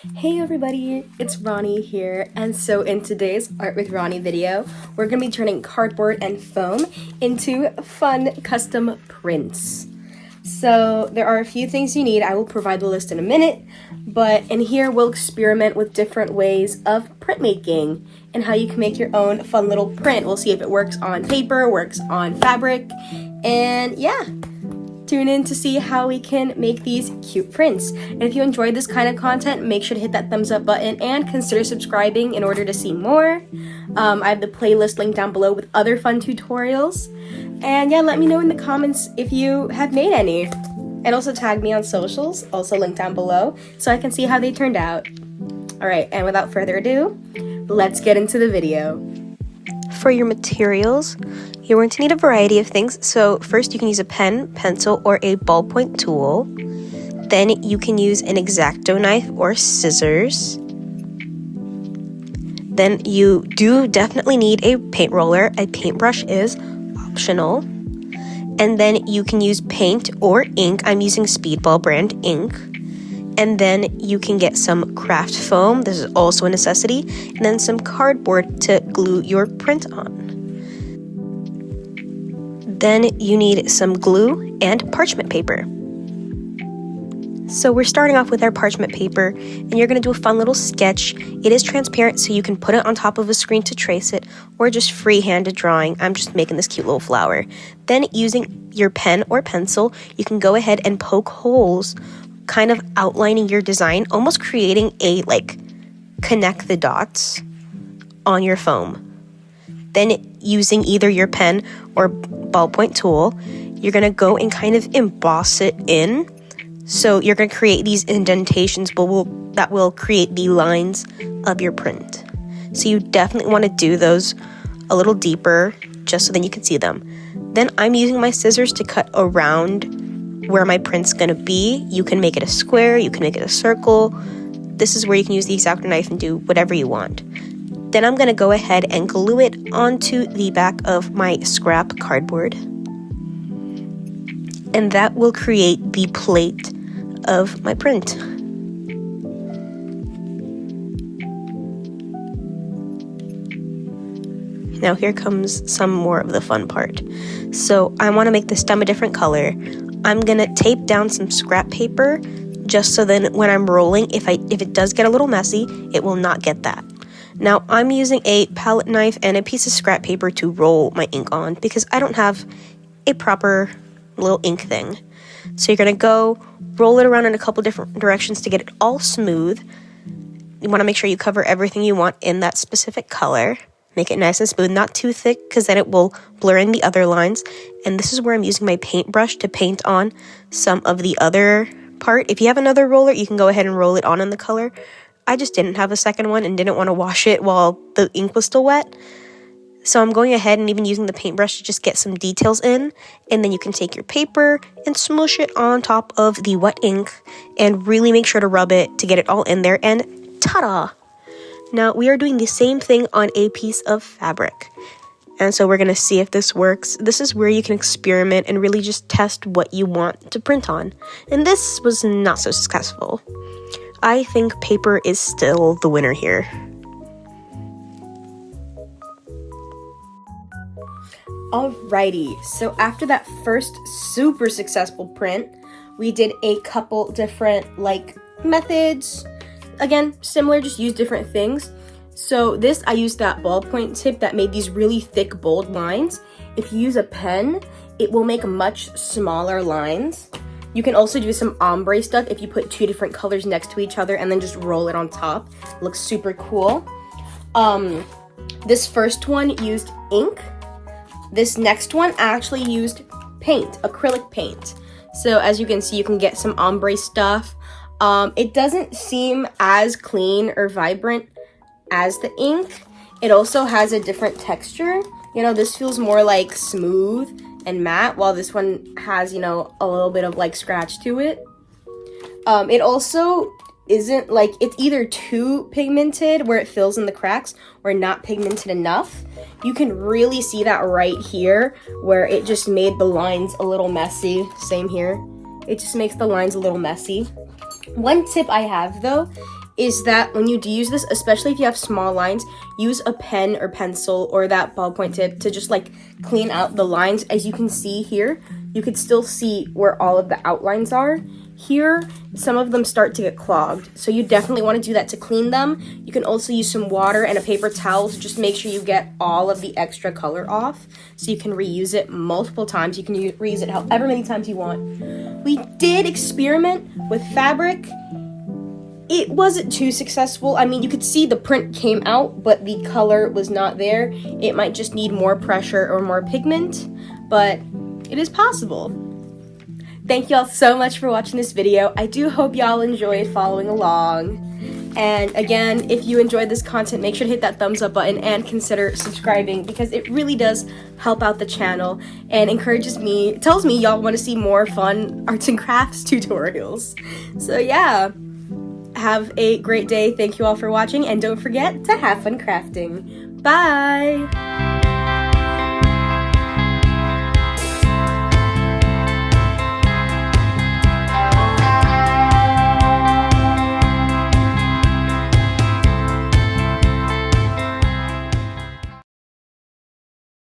Hey everybody, it's Roni here, and so in today's Art with Roni video, we're going to be turning cardboard and foam into fun custom prints. So there are a few things you need. I will provide the list in a minute, but in here we'll experiment with different ways of printmaking and how you can make your own fun little print. We'll see if it works on paper, works on fabric, and yeah. Tune in to see how we can make these cute prints. And if you enjoyed this kind of content, make sure to hit that thumbs up button and consider subscribing in order to see more. I have the playlist linked down below with other fun tutorials. And yeah, let me know in the comments if you have made any. And also tag me on socials, also linked down below, so I can see how they turned out. Alright, and without further ado, let's get into the video. For your materials, you're going to need a variety of things. So first you can use a pen, pencil, or a ballpoint tool. Then you can use an X-Acto knife or scissors. Then you do definitely need a paint roller. A paintbrush is optional. And then you can use paint or ink. I'm using Speedball brand ink. And then you can get some craft foam. This is also a necessity. And then some cardboard to glue your print on. Then you need some glue and parchment paper. So we're starting off with our parchment paper, and you're going to do a fun little sketch. It is transparent, so you can put it on top of a screen to trace it, or just freehand drawing. I'm just making this cute little flower. Then using your pen or pencil, you can go ahead and poke holes, kind of outlining your design, almost creating a, connect the dots on your foam. Then using either your pen or ballpoint tool, you're going to go and kind of emboss it in. So you're going to create these indentations that will create the lines of your print. So you definitely want to do those a little deeper, just so then you can see them. Then I'm using my scissors to cut around where my print's going to be. You can make it a square, you can make it a circle. This is where you can use the X-Acto knife and do whatever you want. Then I'm going to go ahead and glue it onto the back of my scrap cardboard. And that will create the plate of my print. Now here comes some more of the fun part. So I want to make the stem a different color. I'm going to tape down some scrap paper just so then when I'm rolling, if it does get a little messy, it will not get that. Now I'm using a palette knife and a piece of scrap paper to roll my ink on because I don't have a proper little ink thing. So you're going to go roll it around in a couple different directions to get it all smooth. You want to make sure you cover everything you want in that specific color. Make it nice and smooth, not too thick because then it will blur in the other lines. And this is where I'm using my paintbrush to paint on some of the other part. If you have another roller, you can go ahead and roll it on in the color. I just didn't have a second one and didn't want to wash it while the ink was still wet. So I'm going ahead and even using the paintbrush to just get some details in. And then you can take your paper and smoosh it on top of the wet ink and really make sure to rub it to get it all in there. And ta-da! Now we are doing the same thing on a piece of fabric. And so we're going to see if this works. This is where you can experiment and really just test what you want to print on. And this was not so successful. I think paper is still the winner here. Alrighty, so after that first super successful print, we did a couple different methods. Again, similar, just use different things. So this, I used that ballpoint tip that made these really thick, bold lines. If you use a pen, it will make much smaller lines. You can also do some ombre stuff if you put two different colors next to each other and then just roll it on top. It looks super cool. This first one used ink. This next one actually used paint, acrylic paint. So as you can see, you can get some ombre stuff. It doesn't seem as clean or vibrant as the ink. It also has a different texture. You know, this feels more like smooth and matte, while this one has, a little bit of scratch to it. It also isn't it's either too pigmented where it fills in the cracks or not pigmented enough. You can really see that right here where it just made the lines a little messy. Same here. It just makes the lines a little messy. One tip I have though is that when you do use this, especially if you have small lines, use a pen or pencil or that ballpoint tip to just like clean out the lines. As you can see here, you could still see where all of the outlines are. Here, some of them start to get clogged, so you definitely want to do that to clean them. You can also use some water and a paper towel to just make sure you get all of the extra color off, so you can reuse it multiple times. You can reuse it however many times you want. We did experiment with fabric. It wasn't too successful. I mean, you could see the print came out, but the color was not there. It might just need more pressure or more pigment, but it is possible. Thank y'all so much for watching this video. I do hope y'all enjoyed following along. And again, if you enjoyed this content, make sure to hit that thumbs up button and consider subscribing, because it really does help out the channel and tells me y'all want to see more fun arts and crafts tutorials. So yeah, have a great day. Thank you all for watching, and don't forget to have fun crafting. Bye!